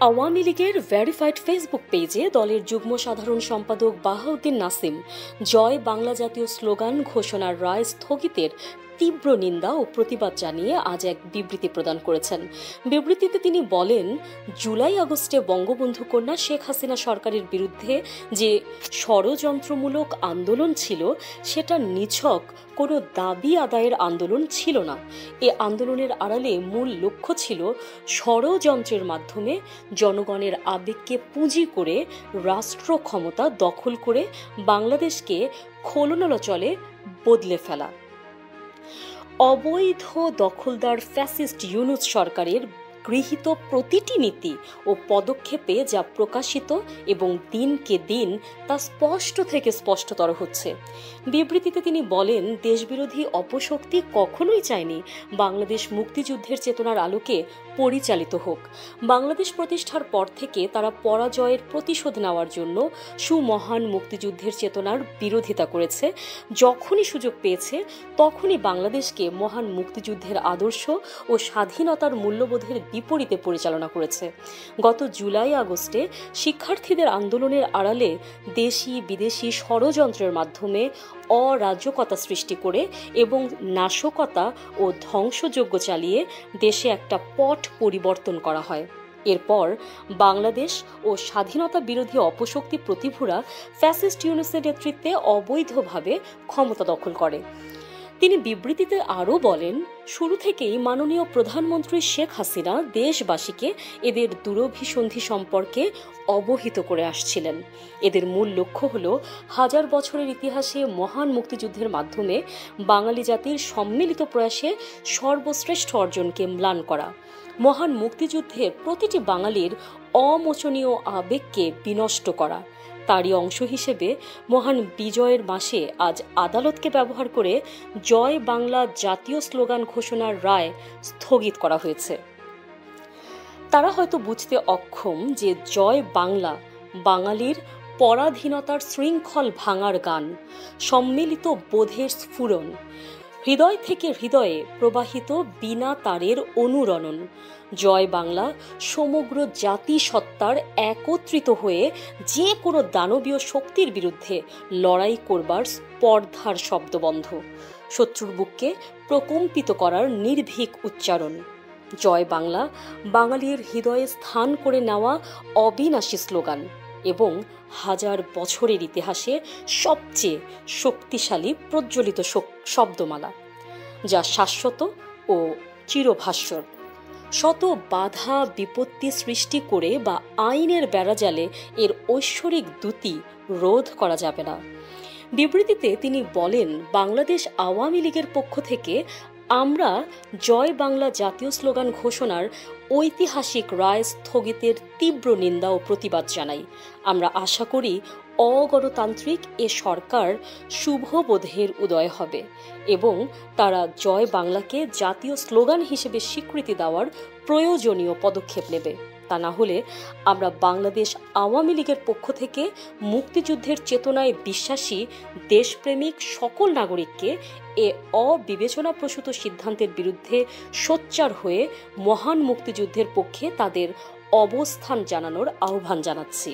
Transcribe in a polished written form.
আওয়ামী লীগের verified Facebook পেজে দলের যুগ্ম সাধারণ সম্পাদক বাহাউদ্দিন নাসিম জয় বাংলা জাতীয় স্লোগান ঘোষণার রায় স্থগিতের তীব্র নিন্দা ও প্রতিবাদ জানিয়ে আজ এক বিবৃতি প্রদান করেছেন। বিবৃতিতে তিনি বলেন, জুলাই আগস্টে বঙ্গবন্ধু কন্যা শেখ হাসিনা সরকারের বিরুদ্ধে যে ষড়যন্ত্রমূলক আন্দোলন ছিল সেটা নিছক কোনো দাবি আদায়ের আন্দোলন ছিল না। এ আন্দোলনের আড়ালে মূল লক্ষ্য ছিল ষড়যন্ত্রের মাধ্যমে জনগণের আবেগকে পুঁজি করে রাষ্ট্র ক্ষমতা দখল করে বাংলাদেশকে খোলনলচলে বদলে ফেলা। অবৈধ দখলদার ফ্যাসিস্ট ইউনূস সরকারের গৃহীত প্রতিটি নীতি ও পদক্ষেপে যা প্রকাশিত এবং দিনকে দিন তা স্পষ্ট থেকে স্পষ্টতর হচ্ছে। বিবৃতিতে তিনি বলেন, দেশবিরোধী অপশক্তি কখনোই চায়নি বাংলাদেশ মুক্তিযুদ্ধের চেতনার আলোকে পরিচালিত হোক। বাংলাদেশ প্রতিষ্ঠার পর থেকে তারা পরাজয়ের প্রতিশোধ নেওয়ার জন্য সুমহান মুক্তিযুদ্ধের চেতনার বিরোধিতা করেছে। যখনই সুযোগ পেয়েছে তখনই বাংলাদেশকে মহান মুক্তিযুদ্ধের আদর্শ ও স্বাধীনতার মূল্যবোধের বিপরীতে পরিচালনা করেছে। গত জুলাই আগস্টে শিক্ষার্থীদের আন্দোলনের আড়ালে দেশি বিদেশি ষড়যন্ত্রের মাধ্যমে অরাজকতা সৃষ্টি করে এবং নাশকতা ও ধ্বংসযজ্ঞ চালিয়ে দেশে একটা পট পরিবর্তন করা হয়। এরপর বাংলাদেশ ও স্বাধীনতা বিরোধী অপশক্তি প্রতিভূরা ফ্যাসিস্ট ইউনূসের নেতৃত্বে অবৈধভাবে ক্ষমতা দখল করে। তিনি বিবৃতিতে আরও বলেন, শুরু থেকেই মাননীয় প্রধানমন্ত্রী শেখ হাসিনা দেশবাসীকে এদের দুরভিসন্ধি সম্পর্কে অবহিত করে আসছিলেন। এদের মূল লক্ষ্য হল হাজার বছরের ইতিহাসে মহান মুক্তিযুদ্ধের মাধ্যমে বাঙালি জাতির সম্মিলিত প্রয়াসে সর্বশ্রেষ্ঠ অর্জনকে ম্লান করা, মহান মুক্তিযুদ্ধের প্রতিটি বাঙালির অমোচনীয় আবেগকে বিনষ্ট করা। তারই অংশ হিসেবে মহান বিজয়ের মাসে আজ আদালতকে ব্যবহার করে জয় বাংলা জাতীয় স্লোগান ঘোষণার রায় স্থগিত করা হয়েছে। তারা হয়তো বুঝতে অক্ষম যে জয় বাংলা বাঙালির পরাধীনতার শৃঙ্খল ভাঙার গান, সম্মিলিত বোধের স্ফুরণ, হৃদয় থেকে হৃদয়ে প্রবাহিত বিনা তারের অনুরণন। জয় বাংলা সমগ্র জাতিসত্তার একত্রিত হয়ে যে কোনো দানবীয় শক্তির বিরুদ্ধে লড়াই করবার স্পর্ধার শব্দবন্ধ, শত্রুর বুককে প্রকম্পিত করার নির্ভীক উচ্চারণ। জয় বাংলা বাঙালির হৃদয়ে স্থান করে নেওয়া অবিনাশী স্লোগান এবং হাজার বছরের ইতিহাসে সবচেয়ে শক্তিশালী প্রজ্বলিত শব্দমালা, যা শাশ্বত ও চিরভাস্বর। শত বাধা বিপত্তি সৃষ্টি করে বা আইনের বেড়াজালে এর ঐশ্বরিক দ্যুতি রোধ করা যাবে না। বিবৃতিতে তিনি বলেন, বাংলাদেশ আওয়ামী লীগের পক্ষ থেকে আমরা জয় বাংলা জাতীয় স্লোগান ঘোষণার ঐতিহাসিক রায় স্থগিতের তীব্র নিন্দা ও প্রতিবাদ জানাই। আমরা আশা করি অগণতান্ত্রিক এ সরকার শুভবোধের উদয় হবে এবং তারা জয় বাংলাকে জাতীয় স্লোগান হিসেবে স্বীকৃতি দেওয়ার প্রয়োজনীয় পদক্ষেপ নেবে। তা না হলে আমরা বাংলাদেশ আওয়ামী লীগের পক্ষ থেকে মুক্তিযুদ্ধের চেতনায় বিশ্বাসী দেশপ্রেমিক সকল নাগরিককে এ অবিবেচনাপ্রসূত সিদ্ধান্তের বিরুদ্ধে সোচ্চার হয়ে মহান মুক্তিযুদ্ধের পক্ষে তাদের অবস্থান জানানোর আহ্বান জানাচ্ছি।